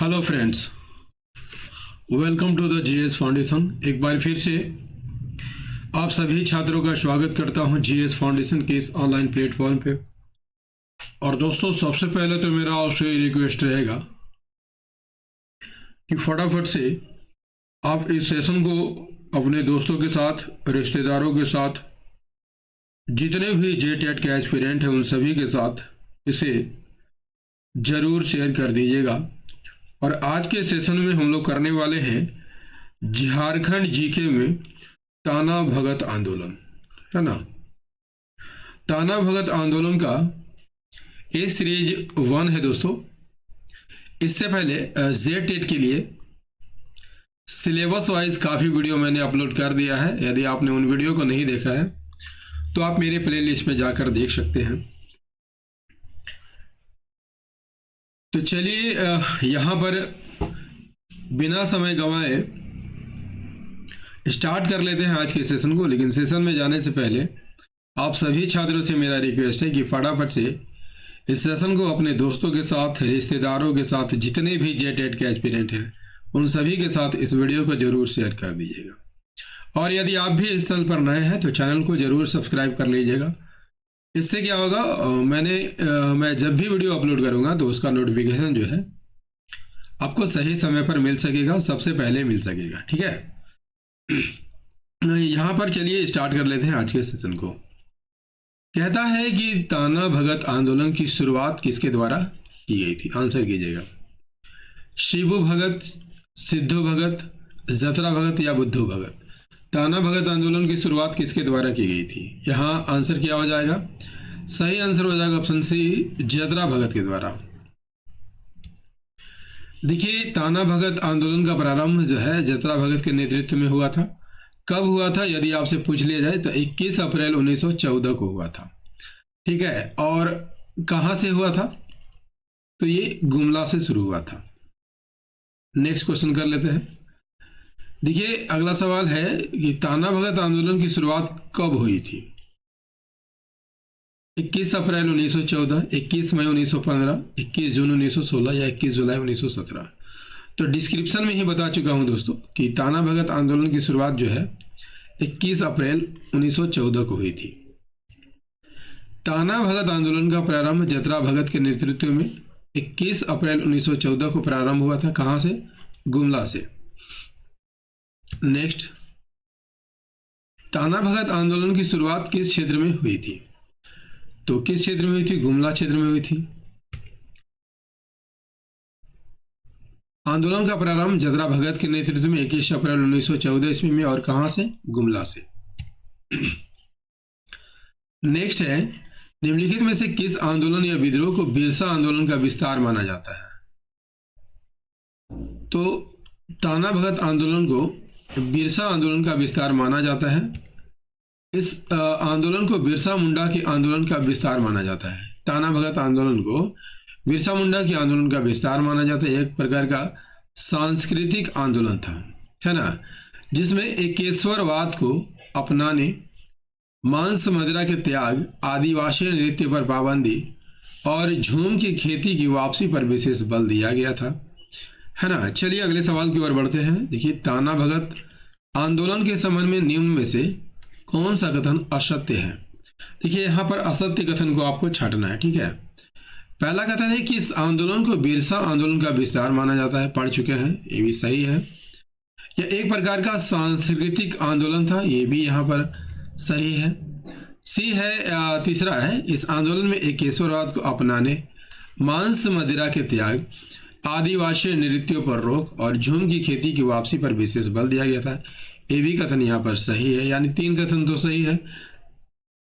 Hello friends, welcome to the GS foundation. एक बार फिर से आप सभी छात्रों का स्वागत करता हूं जीएस फाउंडेशन के इस ऑनलाइन प्लेटफॉर्म पे। और दोस्तों, सबसे पहले तो मेरा आपसे रिक्वेस्ट रहेगा कि फटाफट से आप इस सेशन को अपने दोस्तों के साथ, रिश्तेदारों के साथ, जितने भी जेटेट के एस्पिरेंट हैं उन सभी के साथ इसे ज़रूर शेयर कर दीजिएगा। और आज के सेशन में हम लोग करने वाले हैं झारखंड जीके में ताना भगत आंदोलन, है ना। ताना भगत आंदोलन का ये सीरीज 1 है दोस्तों। इससे पहले जेटेट के लिए सिलेबस वाइज काफ़ी वीडियो मैंने अपलोड कर दिया है। यदि आपने उन वीडियो को नहीं देखा है तो आप मेरे प्लेलिस्ट में जाकर देख सकते हैं। तो चलिए यहाँ पर बिना समय गंवाए स्टार्ट कर लेते हैं आज के सेशन को। लेकिन सेशन में जाने से पहले आप सभी छात्रों से मेरा रिक्वेस्ट है कि फटाफट से इस सेशन को अपने दोस्तों के साथ, रिश्तेदारों के साथ, जितने भी जेटेट के एस्पिरेंट हैं उन सभी के साथ इस वीडियो को जरूर शेयर कर दीजिएगा। और यदि आप भी इस चैनल पर नए हैं तो चैनल को जरूर सब्सक्राइब कर लीजिएगा। इससे क्या होगा, मैं जब भी वीडियो अपलोड करूंगा तो उसका नोटिफिकेशन जो है आपको सही समय पर मिल सकेगा, सबसे पहले मिल सकेगा, ठीक है। यहाँ पर चलिए स्टार्ट कर लेते हैं आज के सेशन को। कहता है कि ताना भगत आंदोलन की शुरुआत किसके द्वारा की गई थी? आंसर कीजिएगा। शिबू भगत, सिद्धू भगत, जतरा भगत या बुद्धू भगत? ताना भगत आंदोलन की शुरुआत किसके द्वारा की गई थी? यहाँ आंसर क्या हो जाएगा? सही आंसर हो जाएगा ऑप्शन सी, जतरा भगत के द्वारा। देखिए, ताना भगत आंदोलन का प्रारंभ जो है जतरा भगत के नेतृत्व में हुआ था। कब हुआ था यदि आपसे पूछ लिया जाए तो 21 अप्रैल 1914 को हुआ था, ठीक है। और कहाँ से हुआ था? तो ये गुमला से शुरू हुआ था। नेक्स्ट क्वेश्चन कर लेते हैं। देखिए, अगला सवाल है कि ताना भगत आंदोलन की शुरुआत कब हुई थी? 21 अप्रैल 1914, 21 मई 1915, 21 जून 1916 या 21 जुलाई 1917? तो डिस्क्रिप्शन में ही बता चुका हूं दोस्तों कि ताना भगत आंदोलन की शुरुआत जो है 21 अप्रैल 1914 को हुई थी। ताना भगत आंदोलन का प्रारंभ जतरा भगत के नेतृत्व में 21 अप्रैल 1914 को प्रारंभ हुआ था। कहां से? गुमला से। नेक्स्ट, ताना भगत आंदोलन की शुरुआत किस क्षेत्र में हुई थी? तो किस क्षेत्र में हुई थी? गुमला क्षेत्र में हुई थी। आंदोलन का प्रारंभ जतरा भगत के नेतृत्व में 21 अप्रैल 1914 ईस्वी में, और कहां से? गुमला से। नेक्स्ट है, निम्नलिखित में से किस आंदोलन या विद्रोह को बिरसा आंदोलन का विस्तार माना जाता है? तो ताना भगत आंदोलन को बिरसा आंदोलन का विस्तार माना जाता है। इस आंदोलन को बिरसा मुंडा के आंदोलन का विस्तार माना जाता है। ताना भगत आंदोलन को बिरसा मुंडा के आंदोलन का विस्तार माना जाता है। एक प्रकार का सांस्कृतिक आंदोलन था, है ना, जिसमें एकेश्वरवाद को अपनाने, मांस मदिरा के त्याग, आदिवासी नृत्य पर पाबंदी और झूम की खेती की वापसी पर विशेष बल दिया गया था, है ना। चलिए अगले सवाल की ओर बढ़ते हैं। देखिए, ताना भगत आंदोलन के संबंध में निम्न में से कौन सा कथन असत्य है? देखिए, यहाँ पर असत्य कथन को आपको छांटना है, ठीक है। पहला कथन है कि इस आंदोलन को बिरसा आंदोलन का विस्तार माना जाता है, पढ़ चुके हैं, ये भी सही है। यह एक प्रकार का सांस्कृतिक आंदोलन था, ये भी यहाँ पर सही है। सी है, तीसरा है, इस आंदोलन में एकेश्वरवाद को अपनाने, मांस मदिरा के त्याग, आदिवासी नृत्यों पर रोक और झूम की खेती की वापसी पर विशेष बल दिया गया था। ये भी कथन यहाँ पर सही है, यानी 3 कथन तो सही है।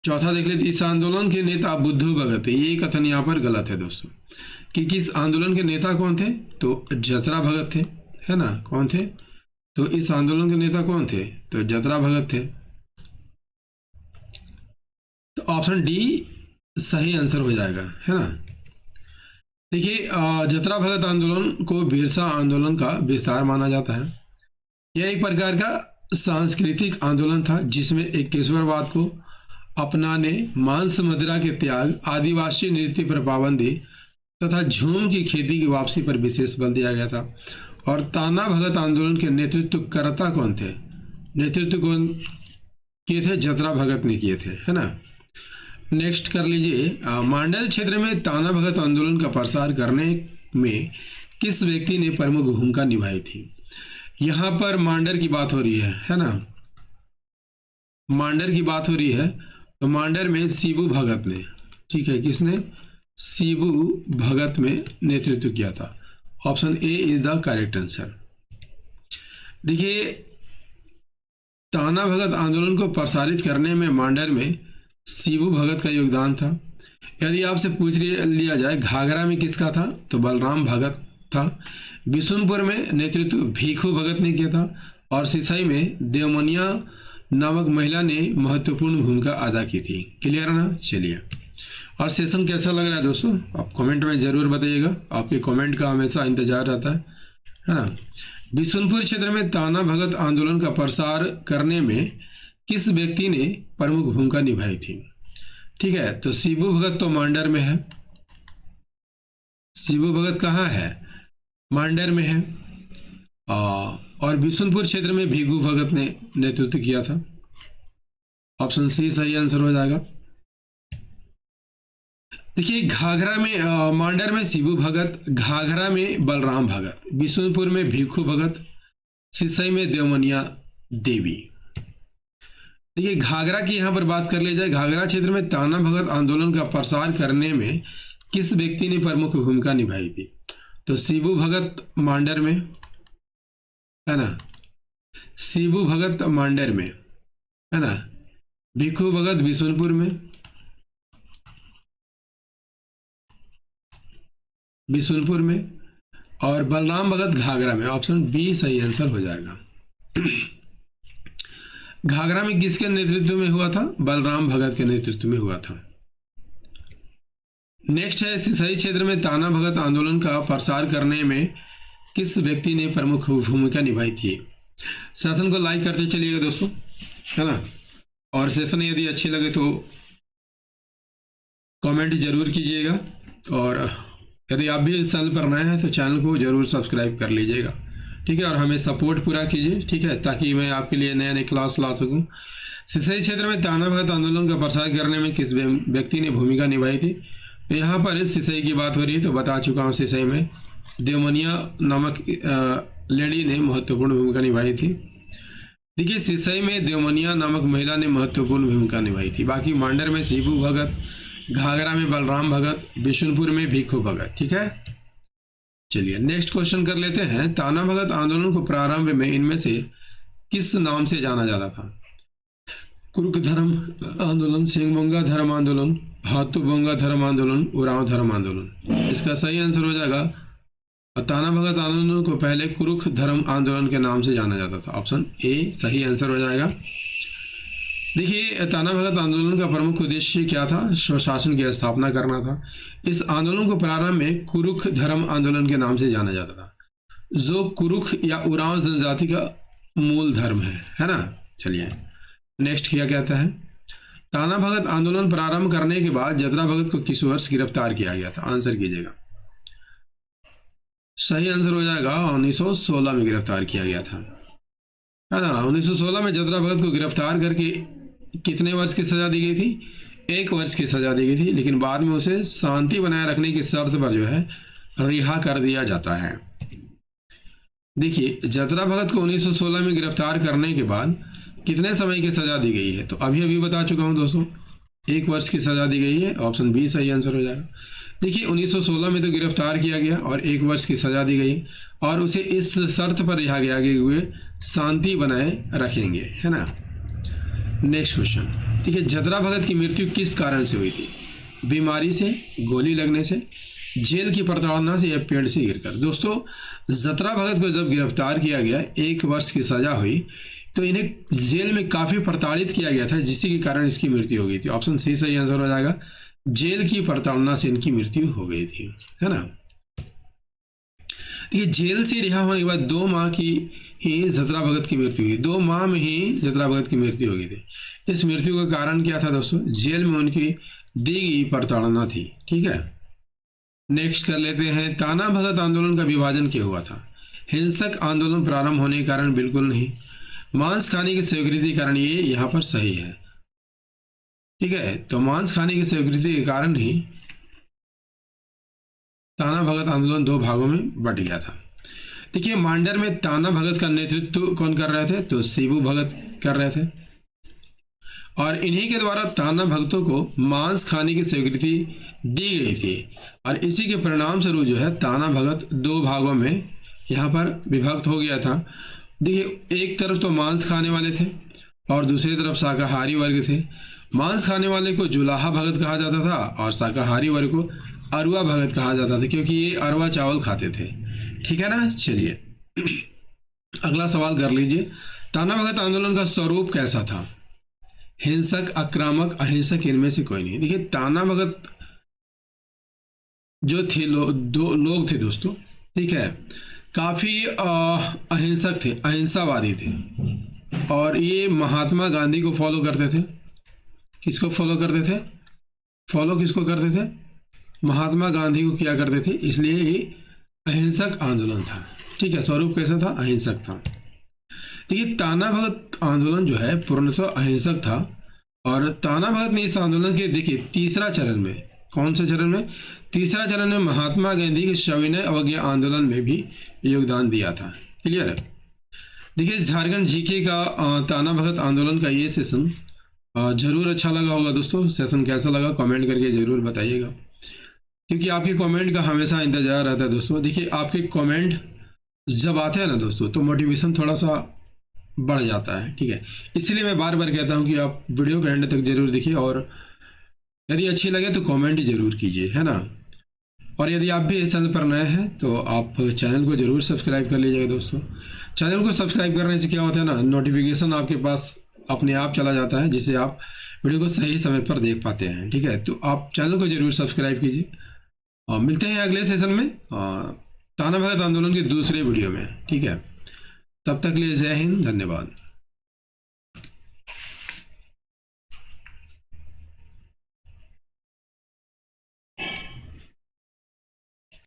चौथा देख लेते, इस आंदोलन के नेता बुद्धू भगत है, ये कथन यहाँ पर गलत है दोस्तों। कि किस आंदोलन के नेता कौन थे? तो जतरा भगत थे, है ना। कौन थे? तो इस आंदोलन के नेता कौन थे? तो जतरा भगत थे। तो ऑप्शन डी सही आंसर हो जाएगा, है ना। देखिए, जतरा भगत आंदोलन को बिरसा आंदोलन का विस्तार माना जाता है। यह एक प्रकार का सांस्कृतिक आंदोलन था जिसमें एकेश्वरवाद को अपनाने, मांस मदिरा के त्याग, आदिवासी नृत्य पर पाबंदी तथा झूम की खेती की वापसी पर विशेष बल दिया गया था। और ताना भगत आंदोलन के नेतृत्वकर्ता कौन थे? नेतृत्व कौन किए थे? जतरा भगत ने किए थे, है ना। नेक्स्ट कर लीजिए, मांडल क्षेत्र में ताना भगत आंदोलन का प्रसार करने में किस व्यक्ति ने प्रमुख भूमिका निभाई थी? यहाँ पर मांडर की बात हो रही है ना, मांडर की बात हो रही है। तो मांडर में सीबू भगत ने, ठीक है, किसने? सीबू भगत में नेतृत्व किया था। Option A is the correct answer. देखिए, ताना भगत आंदोलन को प्रसारित करने में मांडर में सीबू भगत का योगदान था। यदि आपसे पूछ लिया जाए घाघरा में किसका था, तो बलराम भगत था। बिशुनपुर में नेतृत्व भीखू भगत ने किया था। और सिसई में देवमनिया नामक महिला ने महत्वपूर्ण भूमिका अदा की थी। क्लियर है ना? चलिए, और सेशन कैसा लग रहा है दोस्तों, आप कमेंट में जरूर बताइएगा। आपके कमेंट का हमेशा इंतजार रहता है ना। बिशुनपुर क्षेत्र में ताना भगत आंदोलन का प्रसार करने में किस व्यक्ति ने प्रमुख भूमिका निभाई थी? ठीक है, तो सीबू भगत तो मांडर में है। सीबू भगत कहाँ है? मांडर में है। और बिशुनपुर क्षेत्र में भीखू भगत ने नेतृत्व किया था। ऑप्शन सी सही आंसर हो जाएगा। देखिए, घाघरा में मांडर में सीबू भगत, घाघरा में बलराम भगत, बिशुनपुर में भीखू भगत, सिसई में देवमनिया देवी। देखिए, घाघरा की यहाँ पर बात कर ली जाए, घाघरा क्षेत्र में ताना भगत आंदोलन का प्रसार करने में किस व्यक्ति ने प्रमुख भूमिका निभाई थी? तो सीबू भगत मांडर में, है ना, सीबू भगत मांडर में, है ना, भीखू भगत बिशुनपुर में, बिशुनपुर में, और बलराम भगत घाघरा में। ऑप्शन बी सही आंसर हो जाएगा। घाघरा में किसके नेतृत्व में हुआ था? बलराम भगत के नेतृत्व में हुआ था। नेक्स्ट है, सिसई क्षेत्र में ताना भगत आंदोलन का प्रसार करने में किस व्यक्ति ने प्रमुख भूमिका निभाई थी? सेशन को लाइक करते चलिएगा दोस्तों, है ना। और सेशन यदि अच्छे लगे तो कमेंट जरूर कीजिएगा। और यदि आप भी इस चैनल पर नए हैं तो चैनल को जरूर सब्सक्राइब कर लीजिएगा, ठीक है। और हमें सपोर्ट पूरा कीजिए, ठीक है, ताकि मैं आपके लिए नए नए क्लास ला सकूं। सिसई क्षेत्र में ताना भगत आंदोलन का प्रसार करने में किस व्यक्ति ने भूमिका निभाई थी? तो यहाँ पर सिसई की बात हो रही है, तो बता चुका हूँ। सिसई में देवमनिया नामक लेडी ने महत्वपूर्ण भूमिका निभाई थी। देखिए, सिसई में देवमनिया नामक महिला ने महत्वपूर्ण भूमिका निभाई थी। बाकी मांडर में सीबू भगत, घाघरा में बलराम भगत, बिशुनपुर में भीखू भगत, ठीक है। चलिए, नेक्स्ट क्वेश्चन कर लेते हैं। ताना भगत आंदोलन को प्रारंभ में इनमें से किस नाम से जाना जाता था? कुरुक धर्म आंदोलन, सिंगबोंगा धर्म आंदोलन, हाथूबोंगा धर्म आंदोलन, उरांव धर्म आंदोलन। इसका सही आंसर हो जाएगा, ताना भगत आंदोलन को पहले कुरुख धर्म आंदोलन के नाम से जाना जाता था। ऑप्शन ए सही आंसर हो जाएगा। देखिए, ताना भगत आंदोलन का प्रमुख उद्देश्य क्या था? स्वशासन की स्थापना करना था। इस आंदोलन को प्रारंभ में कुरुख धर्म आंदोलन के नाम से जाना जाता था, जो कुरुख या उरांव जनजाति का मूल धर्म है ना। चलिए, नेक्स्ट क्या कहता है? ताना भगत आंदोलन प्रारंभ करने के बाद जतरा भगत को किस वर्ष गिरफ्तार किया गया था? आंसर कीजिएगा। सही आंसर हो जाएगा, 1916 में गिरफ्तार किया गया था, है ना। 1916 में जतरा भगत को गिरफ्तार करके कितने वर्ष की सजा दी गई थी? 1 वर्ष की सजा दी गई थी, लेकिन बाद में उसे शांति बनाए रखने की शर्त पर जो है रिहा कर दिया जाता है। देखिए, जतरा भगत को 1916 में गिरफ्तार करने के बाद कितने समय की सजा दी गई है? तो अभी बता चुका हूं दोस्तों, 1 वर्ष की सजा दी गई है। ऑप्शन बी सही आंसर हो जाएगा। देखिए, 1916 में तो गिरफ्तार किया गया और 1 वर्ष की सजा दी गई, और उसे इस शर्त पर रिहा किया गया कि वे शांति बनाए रखेंगे, है ना। नेक्स्ट क्वेश्चन, देखिए, जतरा भगत की मृत्यु किस कारण से हुई थी? बीमारी से, गोली लगने से, जेल की प्रताड़ना से, या पेड़ से गिरकर? दोस्तों, जतरा भगत को जब गिरफ्तार किया गया, 1 वर्ष की सजा हुई, तो इन्हें जेल में काफी प्रताड़ित किया गया था, जिसके के कारण इसकी मृत्यु हो गई थी। ऑप्शन सी सही आंसर हो जाएगा, जेल की प्रताड़ना से इनकी मृत्यु हो गई थी, है ना। ये जेल से रिहा होने के बाद 2 माह की ही जतरा भगत की मृत्यु हुई। 2 माह में ही जतरा भगत की मृत्यु हो गई थी। इस मृत्यु का कारण क्या था दोस्तों? जेल में उनकी दी गई प्रताड़ना थी, ठीक है। नेक्स्ट कर लेते हैं, ताना भगत आंदोलन का विभाजन क्यों हुआ था? हिंसक आंदोलन प्रारंभ होने के कारण? बिल्कुल नहीं। मांस खाने की स्वीकृति के कारण? ये यहाँ पर सही है। ठीक है, तो मांस खाने की स्वीकृति के कारण ही ताना भगत आंदोलन दो भागों में बट गया था। देखिए, मांडर में ताना भगत का नेतृत्व कौन कर रहे थे? तो शिबू भगत कर रहे थे, और इन्हीं के द्वारा ताना भगतों को मांस खाने की स्वीकृति दी गई थी, और इसी के परिणाम स्वरूप जो है ताना भगत दो भागों में यहाँ पर विभक्त हो गया था। देखिए, एक तरफ तो मांस खाने वाले थे और दूसरी तरफ शाकाहारी वर्ग थे। मांस खाने वाले को जुलाहा भगत कहा जाता था और शाकाहारी वर्ग को अरुआ भगत कहा जाता था, क्योंकि ये अरुआ चावल खाते थे। ठीक है ना। चलिए अगला सवाल कर लीजिए, ताना भगत आंदोलन का स्वरूप कैसा था? हिंसक, आक्रामक, अहिंसक, इनमें से कोई नहीं। देखिए, ताना भगत जो थे दो लोग थे दोस्तों, ठीक है, काफी अहिंसक थे, अहिंसावादी थे, और ये महात्मा गांधी को फॉलो करते थे। किसको फॉलो करते थे? फॉलो किसको करते थे? महात्मा गांधी को किया करते थे, इसलिए ये अहिंसक आंदोलन था। ठीक है, स्वरूप कैसा था? अहिंसक था। देखिए, ताना भगत आंदोलन जो है पूर्णतः अहिंसक था, और ताना भगत ने इस आंदोलन के, देखिए, तीसरा चरण में, कौन से चरण में? तीसरा चरण में महात्मा गांधी के सविनय अवज्ञा आंदोलन में भी योगदान दिया था। क्लियर है। देखिए, झारखंड जीके का ताना भगत आंदोलन का ये सेशन जरूर अच्छा लगा होगा दोस्तों। सेशन कैसा लगा कमेंट करके जरूर बताइएगा, क्योंकि आपके कमेंट का हमेशा इंतजार रहता है दोस्तों। देखिए, आपके कमेंट जब आते हैं ना दोस्तों, तो मोटिवेशन थोड़ा सा बढ़ जाता है। ठीक है, इसलिए मैं बार बार कहता हूं कि आप वीडियो के एंड तक जरूर देखिए, और यदि अच्छी लगे तो कमेंट जरूर कीजिए, है ना। और यदि आप भी इस चैनल पर नए हैं तो आप चैनल को जरूर सब्सक्राइब कर लीजिएगा दोस्तों। चैनल को सब्सक्राइब करने से क्या होता है ना, नोटिफिकेशन आपके पास अपने आप चला जाता है, जिससे आप वीडियो को सही समय पर देख पाते हैं। ठीक है, तो आप चैनल को जरूर सब्सक्राइब कीजिए, और मिलते हैं अगले सेशन में ताना भगत आंदोलन के दूसरे वीडियो में। ठीक है, तब तक के लिए जय हिंद, धन्यवाद।